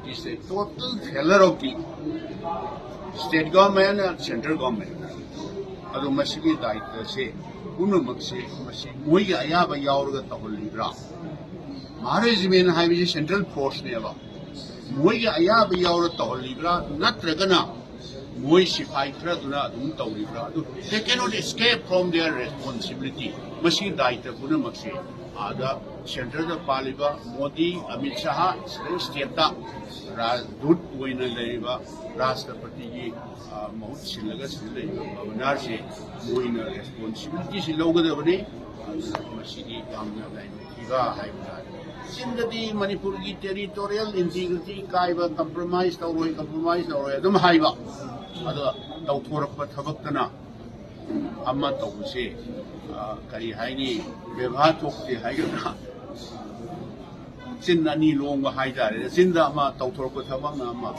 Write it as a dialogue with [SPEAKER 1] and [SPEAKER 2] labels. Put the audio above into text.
[SPEAKER 1] is a total failure of the state government and central government. Ado masigi daitwa se punamak se masi moi ayaba yauraga tawlibra management haibisi central force ne ba moi ayaba yaura tawlibra natragana moi sifai thra duna adum tawlibra adu they cannot escape from their responsibility masigi daitwa punamak se ada central da paliba Modi Amit Shah state da rajdoot oina laiba राष्ट्रपति की बहुत सिलगा सिले बना से Moina responsibility से लोगदबने मसीदी कामना लाइनखिबा हाइबा सिंददी मणिपुर की territorial integrity काइबा compromise तौरोय अदुम हाइबा अदा तौथोरप थबक्तना अम्मा तौसे करी हाइनी व्यवहार थोकते हाइगना सिन अनी लोंग हाइजारे सिंदा अम्मा तौथोरप थबक्ना अम्मा